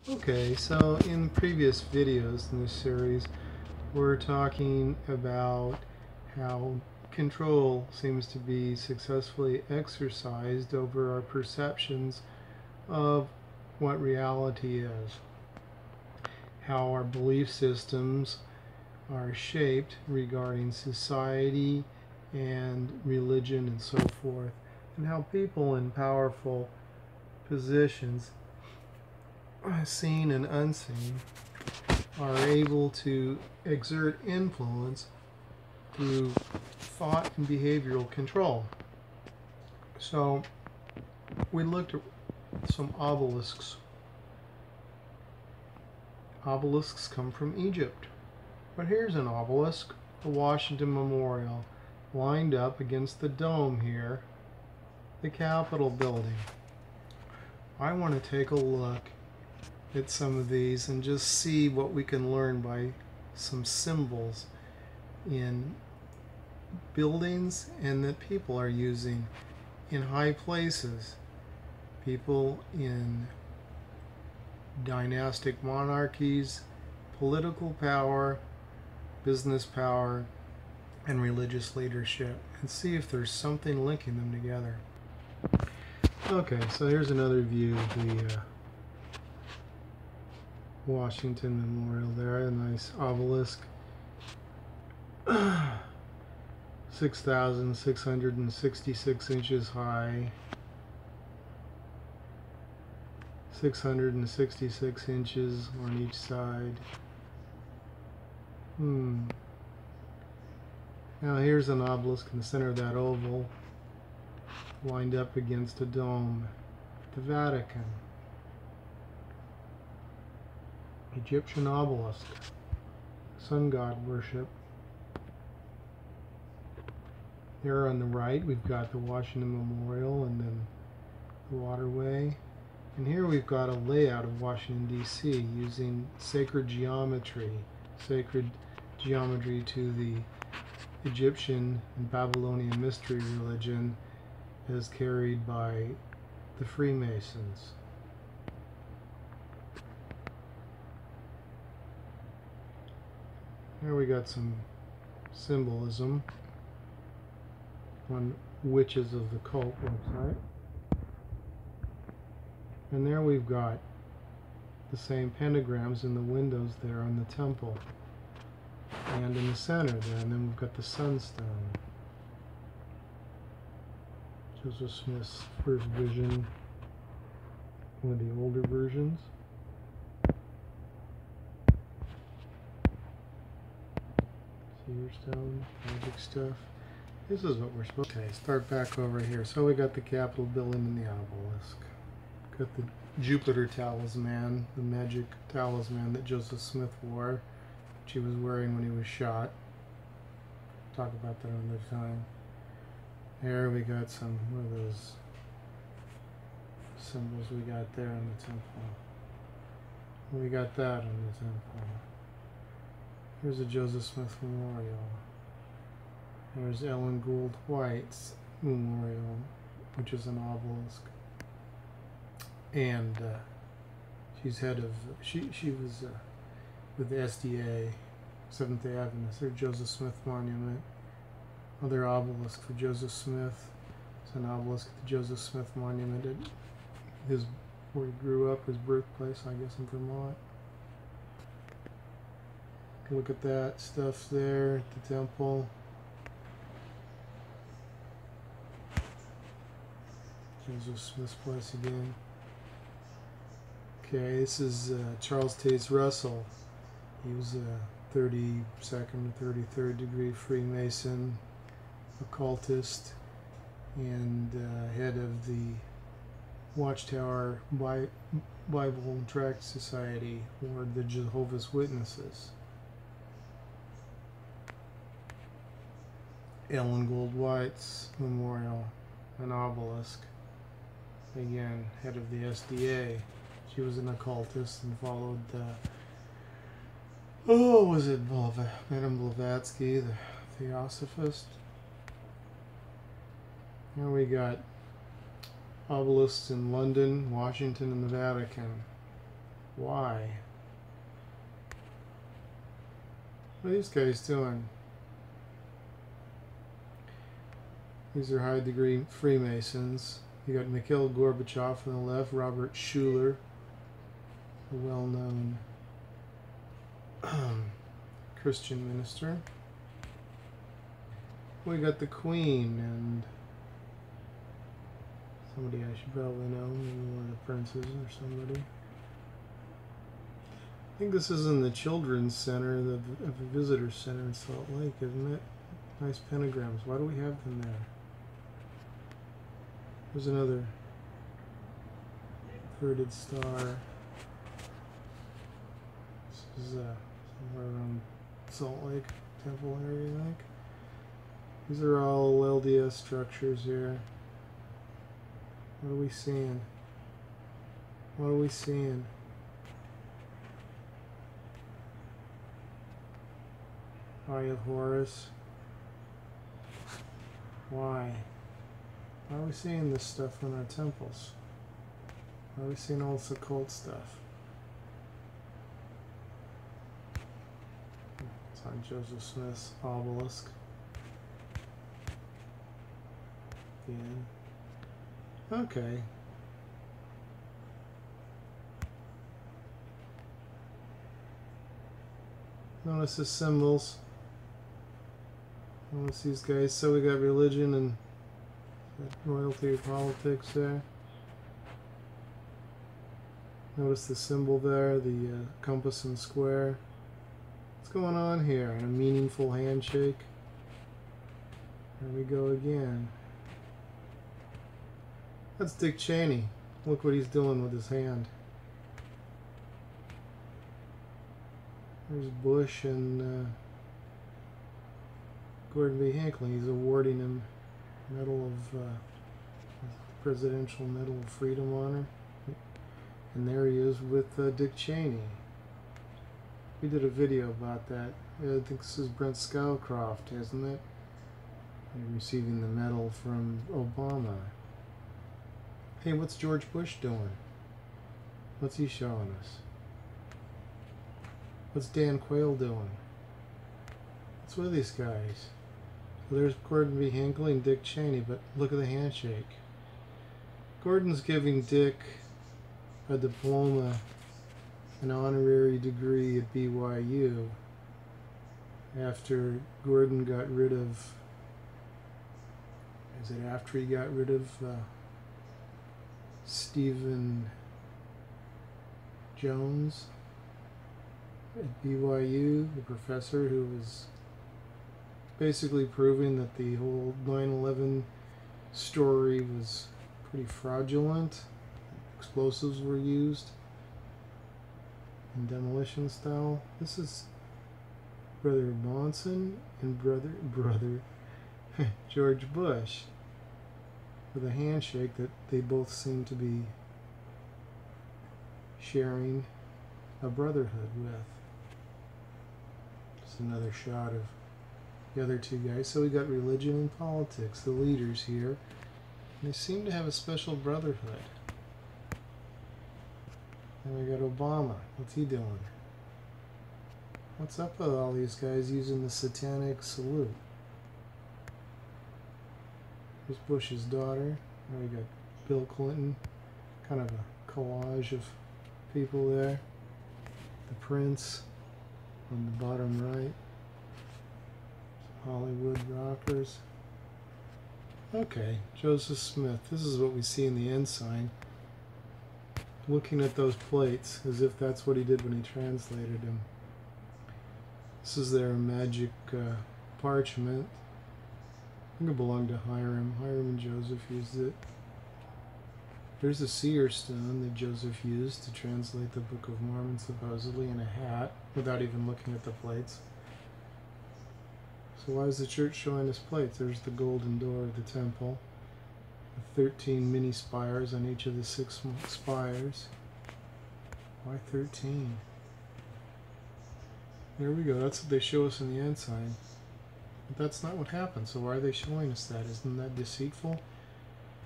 Okay, so in previous videos in this series, we're talking about how control seems to be successfully exercised over our perceptions of what reality is, how our belief systems are shaped regarding society and religion and so forth, and how people in powerful positions, seen and unseen, are able to exert influence through thought and behavioral control. So we looked at some obelisks. Obelisks come from Egypt. But here's an obelisk, the Washington Memorial, lined up against the dome here, the Capitol building. I want to take a look at some of these and just see what we can learn by some symbols in buildings and that people are using in high places. People in dynastic monarchies, political power, business power, and religious leadership, and see if there's something linking them together. Okay, so here's another view of the Washington Memorial there, a nice obelisk. 6,666 inches high, 666 inches on each side. Now here's an obelisk in the center of that oval, lined up against a dome. The Vatican. Egyptian obelisk. Sun god worship. There on the right we've got the Washington Memorial and then the waterway. And here we've got a layout of Washington, D.C. using sacred geometry to the Egyptian and Babylonian mystery religion as carried by the Freemasons. Here we got some symbolism on Witches of the Cult website. And there we've got the same pentagrams in the windows there on the temple. And in the center there, and then we've got the sunstone. Joseph Smith's first vision, one of the older versions. Cedar stone, magic stuff. This is what we're supposed to. Okay, start back over here. So we got the Capitol building and the obelisk. Got the Jupiter talisman, the magic talisman that Joseph Smith wore, which he was wearing when he was shot. Talk about that another time. There we got some of those symbols we got there on the temple. We got that on the temple. Here's a Joseph Smith memorial. There's Ellen Gould White's memorial, which is an obelisk. And she's head of, she was with the SDA, Seventh-day Adventists. There's Joseph Smith Monument. Another obelisk for Joseph Smith. It's an obelisk at the Joseph Smith Monument at his, where he grew up, his birthplace, I guess, in Vermont. Look at that stuff there at the temple. Joseph Smith's place again. Okay, this is Charles Taze Russell. He was a 32nd or 33rd degree Freemason, occultist, and head of the Watchtower Bible and Tract Society, or the Jehovah's Witnesses. Ellen Gould White's memorial, an obelisk. Again, head of the SDA. She was an occultist and followed was it Madame Blavatsky, the Theosophist? Here we got obelisks in London, Washington, and the Vatican. Why? What are these guys doing? These are high-degree Freemasons. You got Mikhail Gorbachev on the left, Robert Schuller, a well-known Christian minister. We got the Queen and somebody I should probably know, maybe one of the princes or somebody. I think this is in the Children's Center, of the Visitor Center in Salt Lake, isn't it? Nice pentagrams. Why do we have them there? There's another inverted star. This is somewhere around Salt Lake Temple area, I think. These are all LDS structures here. What are we seeing? What are we seeing? Eye of Horus. Why? Why are we seeing this stuff in our temples? Why are we seeing all this occult stuff? It's on Joseph Smith's obelisk. Again. Okay. Notice the symbols. Notice these guys. So we got religion and royalty or politics there. Notice the symbol there, the compass and square. What's going on here? A meaningful handshake. There we go again. That's Dick Cheney. Look what he's doing with his hand. There's Bush and Gordon B. Hinckley. He's awarding him Medal of Presidential Medal of Freedom honor. And there he is with Dick Cheney. We did a video about that. I think this is Brent Scowcroft, isn't it? Receiving the medal from Obama. Hey, what's George Bush doing? What's he showing us? What's Dan Quayle doing? What's with these guys? So there's Gordon B. Hinckley and Dick Cheney, but look at the handshake. Gordon's giving Dick a diploma, an honorary degree at BYU, after Gordon got rid of, is it after he got rid of Stephen Jones at BYU, the professor who was basically proving that the whole 9/11 story was pretty fraudulent. Explosives were used in demolition style. This is Brother Monson and brother George Bush with a handshake that they both seem to be sharing a brotherhood with. Just another shot of the other two guys. So we got religion and politics, the leaders here. They seem to have a special brotherhood. And we got Obama. What's he doing? What's up with all these guys using the satanic salute? Here's Bush's daughter. Now we got Bill Clinton. Kind of a collage of people there. The Prince on the bottom right. Some Hollywood rockers. Okay, Joseph Smith. This is what we see in the ensign. Looking at those plates as if that's what he did when he translated them. This is their magic parchment. I think it belonged to Hiram. Hiram and Joseph used it. There's the seer stone that Joseph used to translate the Book of Mormon, supposedly, in a hat, without even looking at the plates. So why is the church showing us plates? There's the golden door of the temple. 13 mini spires on each of the 6 spires. Why 13? There we go. That's what they show us in the ensign. But that's not what happened. So why are they showing us that? Isn't that deceitful?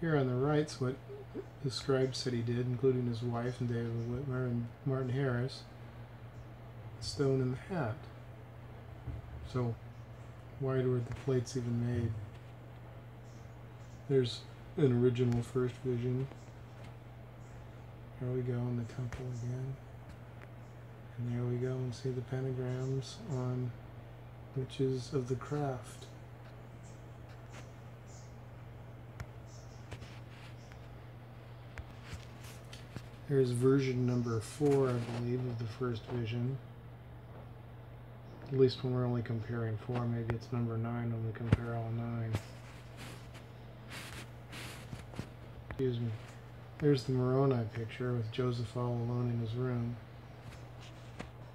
Here on the right's what the scribe said he did, including his wife and David Whitmer and Martin Harris. Stone in the hat. So why were the plates even made? There's an original first vision. There we go in the temple again. And there we go and see the pentagrams on witches of the craft. There's version number 4, I believe, of the first vision. At least when we're only comparing 4, maybe it's number 9 when we compare all 9. Excuse me. There's the Moroni picture with Joseph all alone in his room.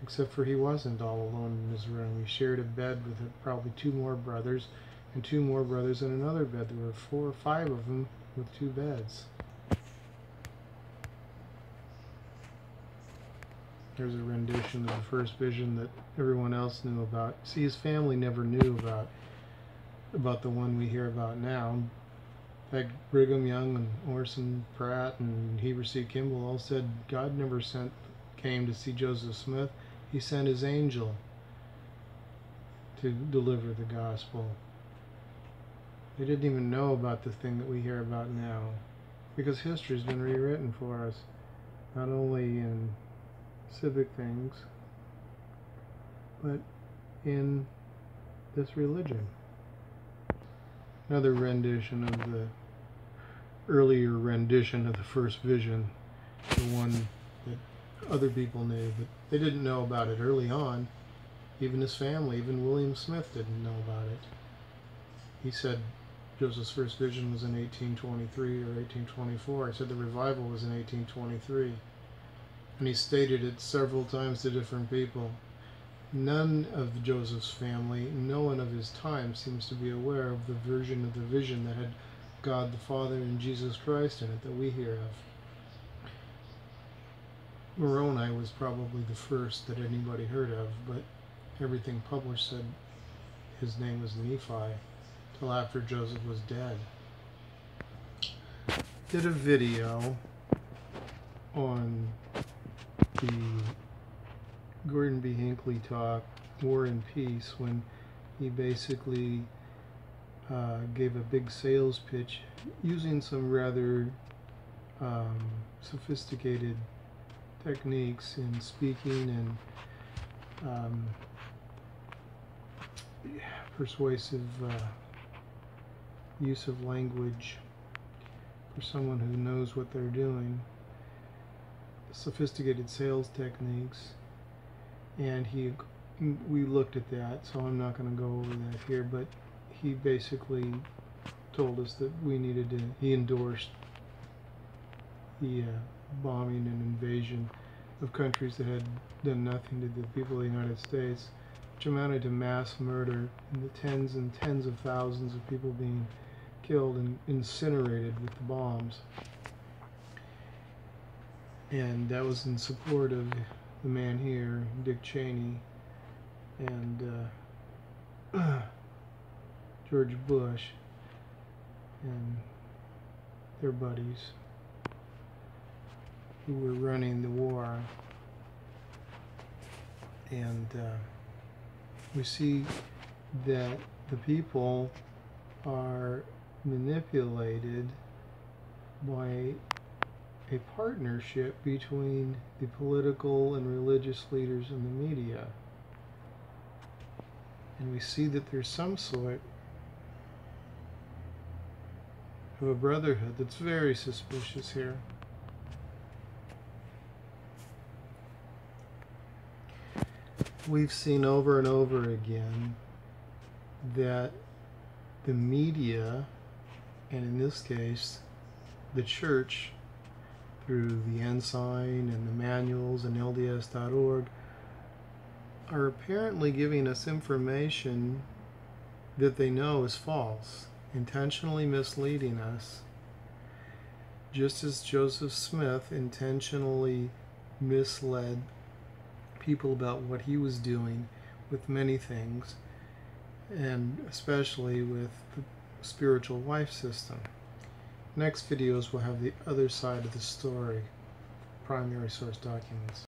Except for he wasn't all alone in his room. He shared a bed with probably 2 more brothers, and 2 more brothers in another bed. There were 4 or 5 of them with 2 beds. There's a rendition of the first vision that everyone else knew about. See, his family never knew about the one we hear about now. In fact, Brigham Young and Orson Pratt and Heber C. Kimball all said God never came to see Joseph Smith. He sent his angel to deliver the gospel. They didn't even know about the thing that we hear about now, because history's been rewritten for us, not only in civic things, but in this religion. Another rendition of the earlier rendition of the first vision, the one that other people knew, but they didn't know about it early on. Even his family, even William Smith didn't know about it. He said Joseph's first vision was in 1823 or 1824. He said the revival was in 1823. And he stated it several times to different people. None of Joseph's family, no one of his time, seems to be aware of the version of the vision that had God the Father and Jesus Christ in it that we hear of. Moroni was probably the first that anybody heard of, but everything published said his name was Nephi till after Joseph was dead. Did a video on the Gordon B. Hinckley talk, War and Peace, when he basically gave a big sales pitch using some rather sophisticated techniques in speaking and persuasive use of language for someone who knows what they're doing. Sophisticated sales techniques, and we looked at that, so I'm not going to go over that here, but he basically told us that we needed to, he endorsed the bombing and invasion of countries that had done nothing to the people of the United States, which amounted to mass murder in the tens and tens of thousands of people being killed and incinerated with the bombs. And that was in support of the man here, Dick Cheney, and George Bush, and their buddies who were running the war. And we see that the people are manipulated by a partnership between the political and religious leaders in the media. And we see that there's some sort of a brotherhood that's very suspicious here. We've seen over and over again that the media, and in this case, the church, through the Ensign and the manuals and LDS.org, are apparently giving us information that they know is false, intentionally misleading us, just as Joseph Smith intentionally misled people about what he was doing with many things, and especially with the spiritual life system. Next videos will have the other side of the story, primary source documents.